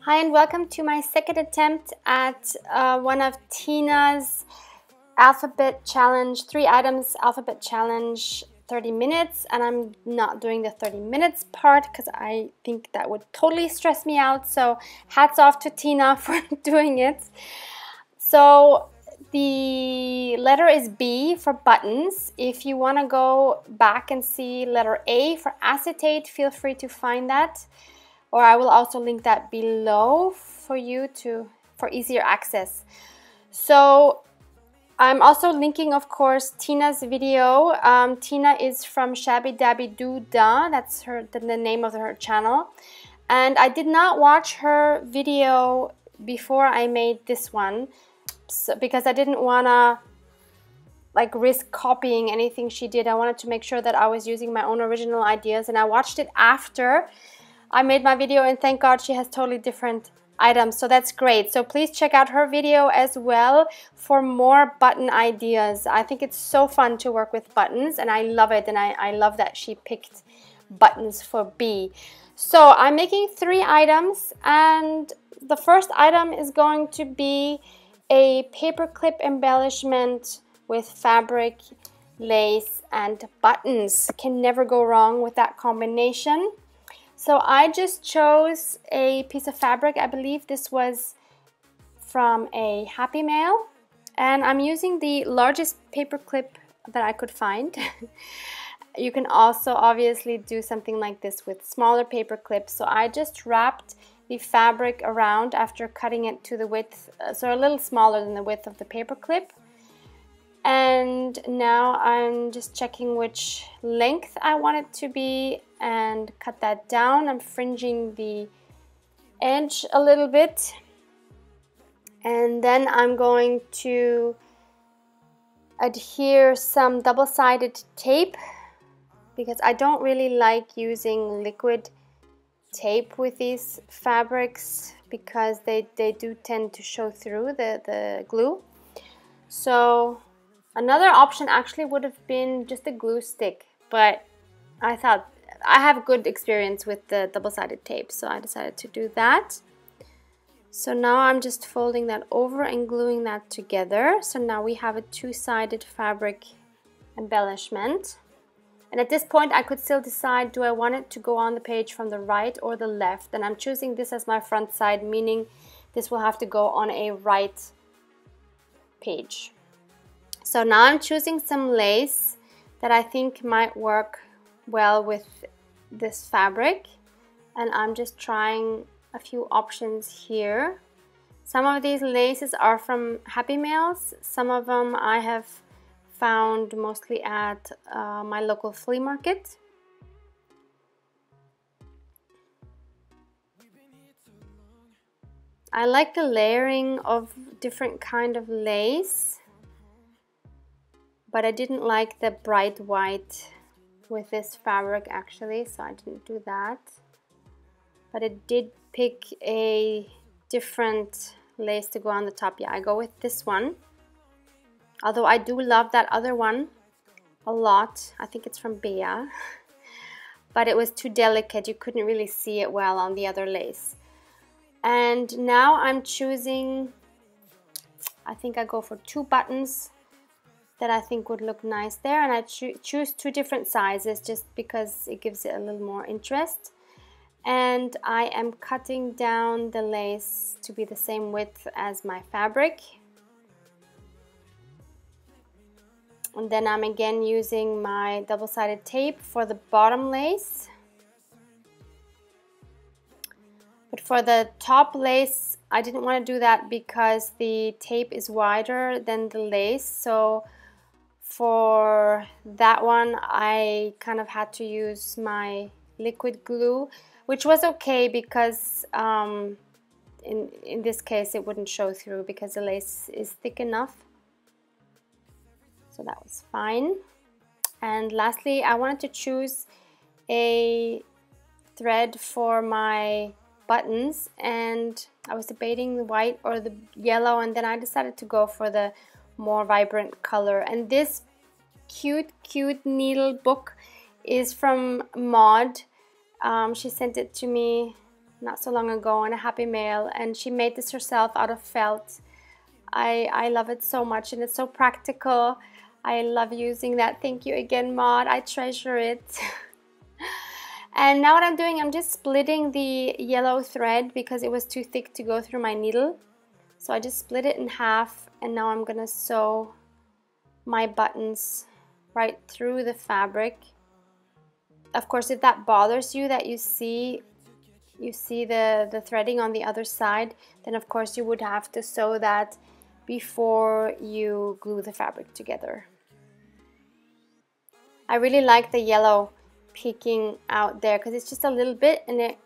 Hi and welcome to my second attempt at one of Tina's alphabet challenge, 3 items alphabet challenge, 30 minutes, and I'm not doing the 30 minutes part because I think that would totally stress me out, so hats off to Tina for doing it. So the letter is B for buttons. If you want to go back and see letter A for acetate, feel free to find that. Or I will also link that below for you for easier access. So I'm also linking, of course, Tina's video. Tina is from Shabbydabbydoodah. That's the name of her channel. And I did not watch her video before I made this one, because I didn't want to risk copying anything she did. I wanted to make sure that I was using my own original ideas, and I watched it after I made my video, and thank God she has totally different items, so that's great. So please check out her video as well for more button ideas. I think it's so fun to work with buttons, and I love it, and I love that she picked buttons for B. So I'm making 3 items, and the first item is going to be a paperclip embellishment with fabric, lace, and buttons. Can never go wrong with that combination. So I just chose a piece of fabric. I believe this was from a Happy Mail, and I'm using the largest paper clip that I could find. You can also obviously do something like this with smaller paper clips. So I just wrapped the fabric around after cutting it to the width, so a little smaller than the width of the paper clip. And now I'm just checking which length I want it to be and cut that down. I'm fringing the edge a little bit, and then I'm going to adhere some double-sided tape, because I don't really like using liquid tape with these fabrics because they do tend to show through the glue. So another option actually would have been just a glue stick, but I thought I have good experience with the double-sided tape, so I decided to do that. So now I'm just folding that over and gluing that together. So now we have a 2-sided fabric embellishment. And at this point I could still decide, do I want it to go on the page from the right or the left? And I'm choosing this as my front side, meaning this will have to go on a right page. So now I'm choosing some lace that I think might work well with this fabric, and I'm just trying a few options here. Some of these laces are from Happy Mails. Some of them I have found mostly at my local flea market. I like the layering of different kind of lace, but I didn't like the bright white with this fabric actually, so I didn't do that. But it did pick a different lace to go on the top. Yeah, I go with this one. Although I do love that other one a lot. I think it's from Bea. But it was too delicate. You couldn't really see it well on the other lace. And now I'm choosing, I think I go for 2 buttons that I think would look nice there, and I choose 2 different sizes just because it gives it a little more interest. And I am cutting down the lace to be the same width as my fabric. And then I'm again using my double-sided tape for the bottom lace. But for the top lace, I didn't want to do that because the tape is wider than the lace. So for that one, I kind of had to use my liquid glue, which was okay because in this case it wouldn't show through because the lace is thick enough. So that was fine. And lastly, I wanted to choose a thread for my buttons, and I was debating the white or the yellow, and then I decided to go for the more vibrant color. And this cute needle book is from Maud. She sent it to me not so long ago on a Happy Mail, and she made this herself out of felt. I love it so much, and it's so practical. I love using that. Thank you again, Maud. I treasure it. And now what I'm doing, I'm just splitting the yellow thread because it was too thick to go through my needle. So I just split it in half, and now I'm gonna sew my buttons right through the fabric. Of course, if that bothers you that you see the threading on the other side, then of course you would have to sew that before you glue the fabric together. I really like the yellow peeking out there because it's just a little bit, and it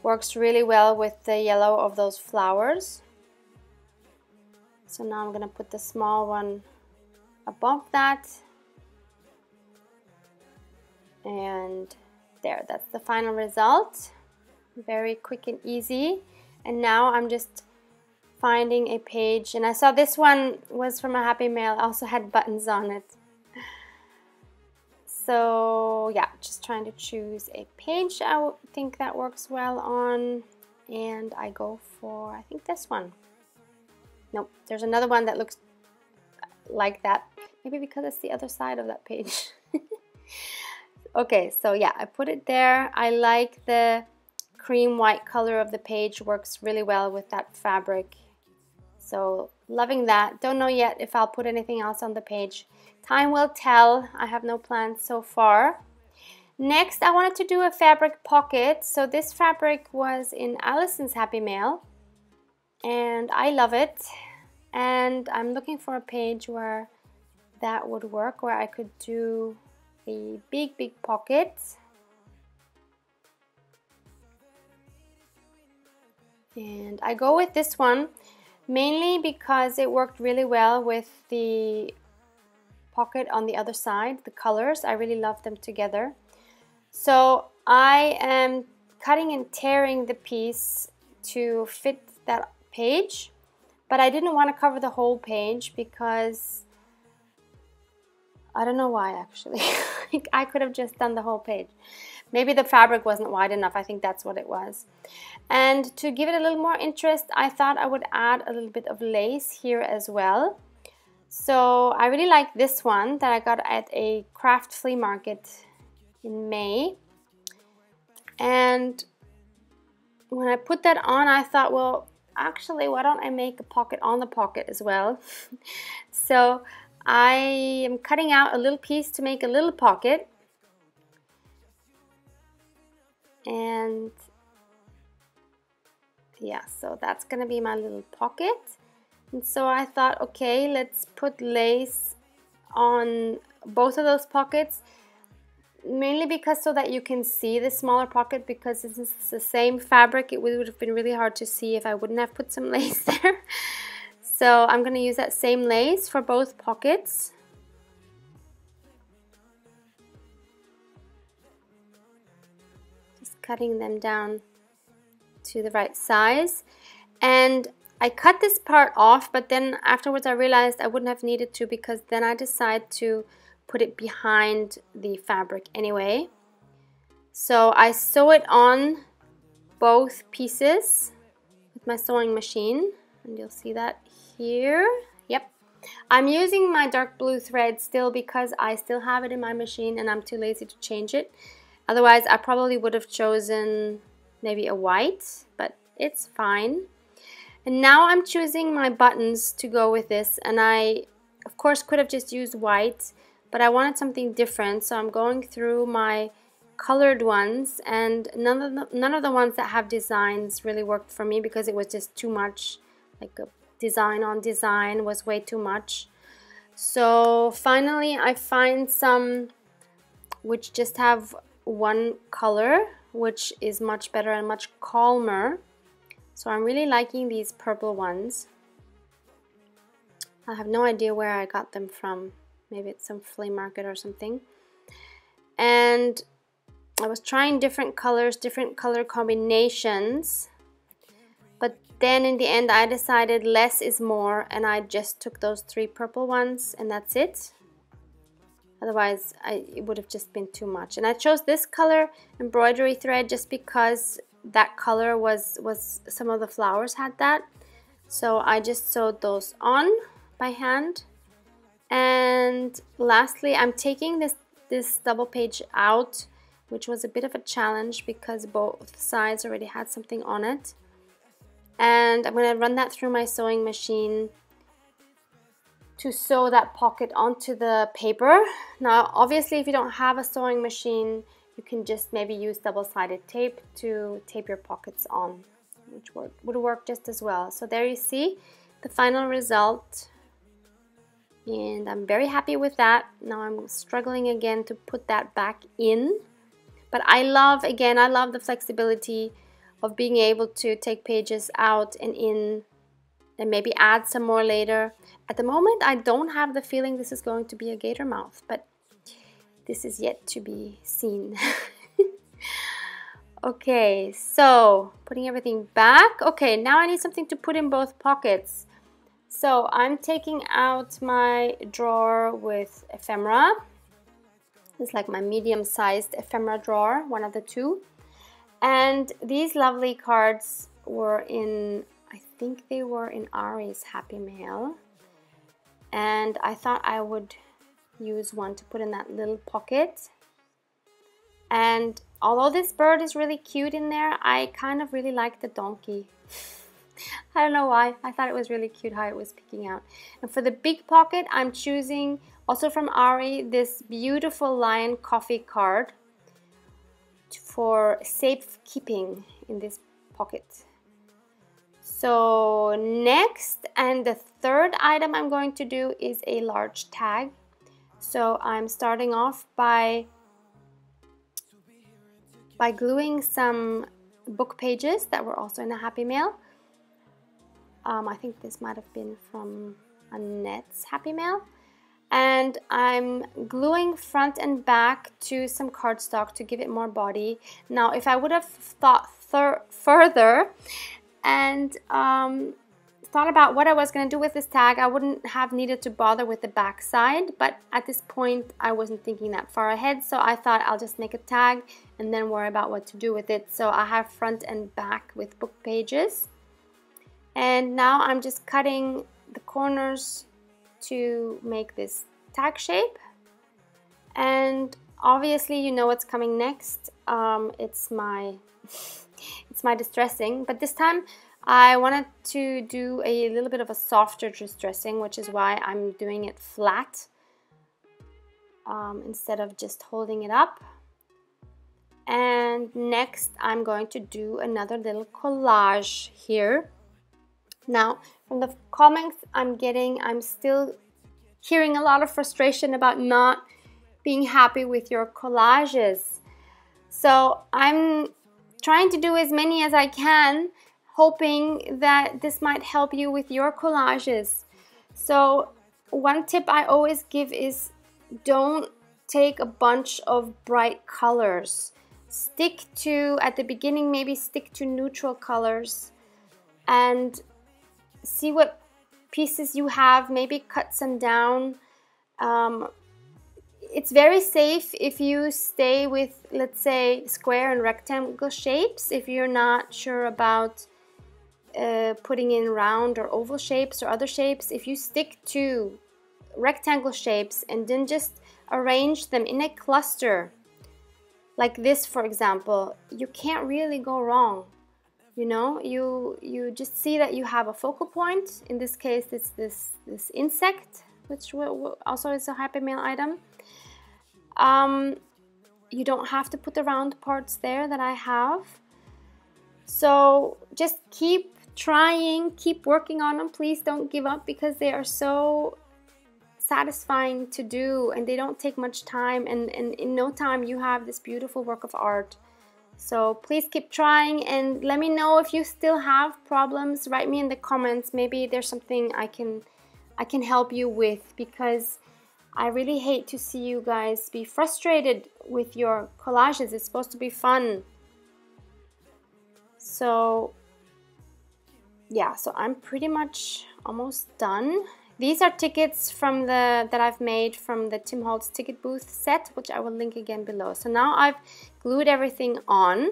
works really well with the yellow of those flowers. So now I'm gonna put the small one above that, and there, that's the final result. Very quick and easy. And now I'm just finding a page, and I saw this one was from a Happy Mail, also had buttons on it. So yeah, just trying to choose a page I think that works well on, and I go for, I think, this one. Nope, there's another one that looks like that, maybe because it's the other side of that page. Okay, so yeah, I put it there. I like the cream white color of the page, works really well with that fabric. So loving that. Don't know yet if I'll put anything else on the page. Time will tell. I have no plans so far. Next, I wanted to do a fabric pocket. So this fabric was in Allison's Happy Mail, and I love it. And I'm looking for a page where that would work, where I could do a big pocket. And I go with this one mainly because it worked really well with the pocket on the other side. The colors, I really love them together. So I am cutting and tearing the piece to fit that page, but I didn't want to cover the whole page because I don't know why, actually. I could have just done the whole page. Maybe the fabric wasn't wide enough. I think that's what it was. And to give it a little more interest, I thought I would add a little bit of lace here as well. So I really like this one that I got at a craft flea market in May. And when I put that on, I thought, well, actually, why don't I make a pocket on the pocket as well? So I am cutting out a little piece to make a little pocket. And yeah, so that's gonna be my little pocket. And so I thought, okay, let's put lace on both of those pockets, mainly because so that you can see the smaller pocket, because this is the same fabric. It would have been really hard to see if I wouldn't have put some lace there. So I'm going to use that same lace for both pockets. Just cutting them down to the right size. And I cut this part off, but then afterwards I realized I wouldn't have needed to, because then I decided to put it behind the fabric anyway. So I sew it on both pieces with my sewing machine, and you'll see that here. Yep, I'm using my dark blue thread still because I still have it in my machine and I'm too lazy to change it. Otherwise I probably would have chosen maybe a white, but it's fine. And now I'm choosing my buttons to go with this, and I of course could have just used white, but I wanted something different, so I'm going through my colored ones, and none of the ones that have designs really worked for me because it was just too much. Like a design on design was way too much. So finally I find some which just have one color, which is much better and much calmer. So I'm really liking these purple ones. I have no idea where I got them from. Maybe it's some flea market or something. And I was trying different colors, different color combinations, but then in the end I decided less is more, and I just took those 3 purple ones and that's it. Otherwise it would have just been too much. And I chose this color embroidery thread just because that color was some of the flowers had that. So I just sewed those on by hand. And lastly, I'm taking this double page out, which was a bit of a challenge because both sides already had something on it. And I'm going to run that through my sewing machine to sew that pocket onto the paper. Now, obviously, if you don't have a sewing machine, you can just maybe use double-sided tape to tape your pockets on, which would work just as well. So there you see the final result. And I'm very happy with that. Now I'm struggling again to put that back in. But I love the flexibility of being able to take pages out and in and maybe add some more later. At the moment, I don't have the feeling this is going to be a gator mouth, but this is yet to be seen. Okay, so putting everything back. Okay, now I need something to put in both pockets. So I'm taking out my drawer with ephemera. It's like my medium-sized ephemera drawer, one of the two. And these lovely cards were in, I think they were in Ari's Happy Mail. And I thought I would use one to put in that little pocket. And although this bird is really cute in there, I kind of really like the donkey. I don't know why. I thought it was really cute how it was picking out. And for the big pocket, I'm choosing, also from Ari, this beautiful lion coffee card for safekeeping in this pocket. So next, and the third item I'm going to do is a large tag. So I'm starting off by gluing some book pages that were also in a Happy Mail. I think this might have been from Annette's Happy Mail. And I'm gluing front and back to some cardstock to give it more body. Now, if I would have thought further and thought about what I was going to do with this tag, I wouldn't have needed to bother with the back side. But at this point, I wasn't thinking that far ahead. So I thought I'll just make a tag and then worry about what to do with it. So I have front and back with book pages. And now I'm just cutting the corners to make this tag shape. And obviously you know what's coming next. It's my distressing, but this time I wanted to do a little bit of a softer distressing, which is why I'm doing it flat instead of just holding it up. And next I'm going to do another little collage here. Now, from the comments I'm still hearing a lot of frustration about not being happy with your collages. So I'm trying to do as many as I can, hoping that this might help you with your collages. So one tip I always give is don't take a bunch of bright colors. Stick to, at the beginning, maybe stick to neutral colors and see what pieces you have, maybe cut some down. It's very safe if you stay with, let's say, square and rectangle shapes. If you're not sure about putting in round or oval shapes or other shapes, if you stick to rectangle shapes and then just arrange them in a cluster, like this, for example, you can't really go wrong. You know, you just see that you have a focal point. In this case, it's this insect, which also is a Happy Mail item. You don't have to put the round parts there that I have. So just keep trying, keep working on them. Please don't give up because they are so satisfying to do and they don't take much time. And in no time, you have this beautiful work of art. So please keep trying and let me know if you still have problems. Write me in the comments. Maybe there's something I can help you with, because I really hate to see you guys be frustrated with your collages. It's supposed to be fun. So yeah, so I'm pretty much almost done. These are tickets from that I've made from the Tim Holtz ticket booth set, which I will link again below. So now I've glued everything on.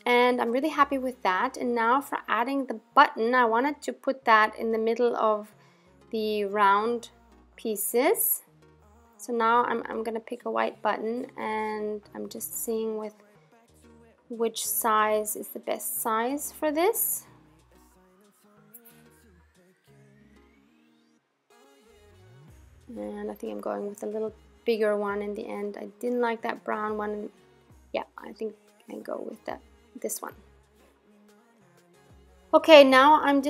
And I'm really happy with that. And now for adding the button, I wanted to put that in the middle of the round pieces. So now I'm gonna pick a white button, and I'm just seeing with which size is the best size for this. And I think I'm going with a little bigger one in the end. I didn't like that brown one. Yeah, I think I go with this one. Okay, now I'm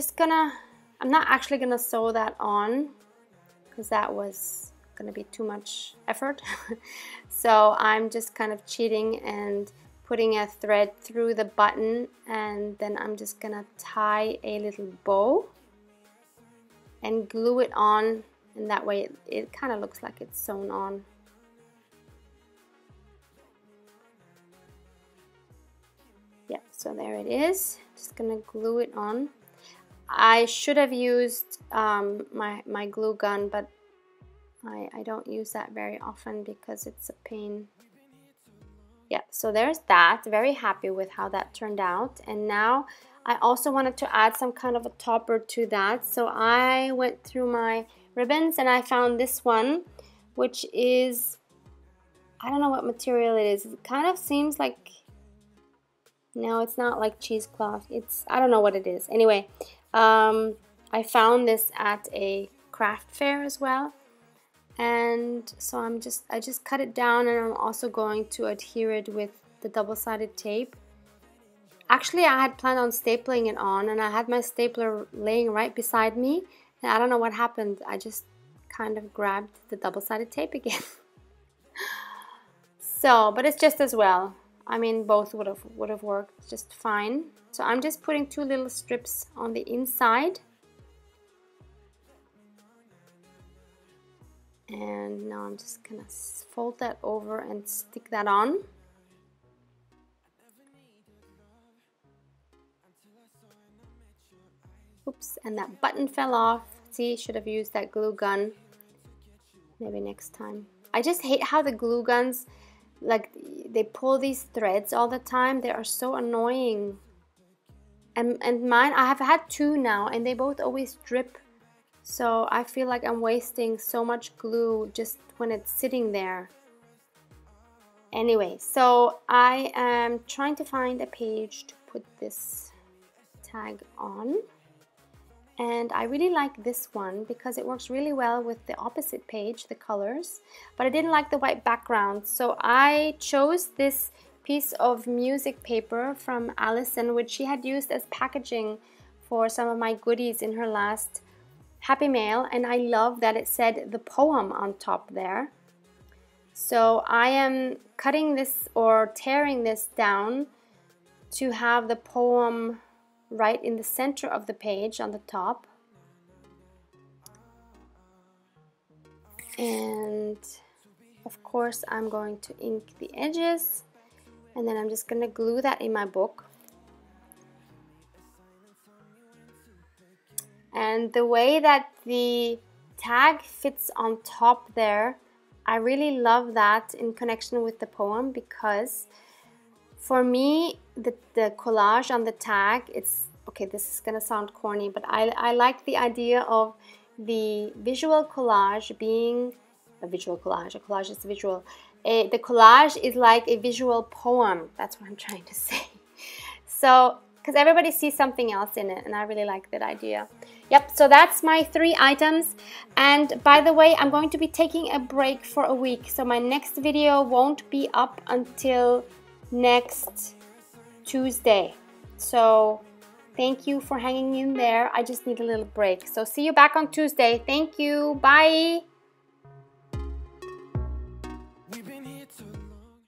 not actually gonna sew that on because that was gonna be too much effort. So I'm just kind of cheating and putting a thread through the button, and then I'm just gonna tie a little bow and glue it on, and that way it kind of looks like it's sewn on. Yeah, so there it is. Just gonna glue it on. I should have used my glue gun, but I don't use that very often because it's a pain. Yeah, so there's that. Very happy with how that turned out. And now I also wanted to add some kind of a topper to that. So I went through my ribbons and I found this one, which is, I don't know what material it is. It kind of seems like, no, it's not like cheesecloth. It's, I don't know what it is. Anyway, I found this at a craft fair as well. And so I just cut it down, and I'm also going to adhere it with the double-sided tape. Actually, I had planned on stapling it on, and I had my stapler laying right beside me, and I don't know what happened. I just kind of grabbed the double-sided tape again. So, but it's just as well. I mean, both would have worked just fine. So I'm just putting 2 little strips on the inside. And now I'm just gonna fold that over and stick that on. Oops, and that button fell off. See, should have used that glue gun. Maybe next time. I just hate how the glue guns, like, they pull these threads all the time. They are so annoying. And mine, I have had 2 now, and they both always drip. So I feel like I'm wasting so much glue just when it's sitting there. Anyway, so I am trying to find a page to put this tag on. And I really like this one because it works really well with the opposite page, the colors. But I didn't like the white background, so I chose this piece of music paper from Allison, which she had used as packaging for some of my goodies in her last Happy Mail, and I love that it said the poem on top there. So I am cutting this or tearing this down to have the poem right in the center of the page on the top. And of course I'm going to ink the edges, and then I'm just going to glue that in my book. And the way that the tag fits on top there, I really love that in connection with the poem, because for me, the collage on the tag, it's, okay, this is gonna sound corny, but I like the idea of the visual collage being a visual collage. A collage is visual. The collage is like a visual poem. That's what I'm trying to say. So, because everybody sees something else in it, and I really like that idea. Yep, so that's my 3 items. And by the way, I'm going to be taking a break for a week, so my next video won't be up until next Tuesday. So thank you for hanging in there. I just need a little break. So see you back on Tuesday. Thank you. Bye.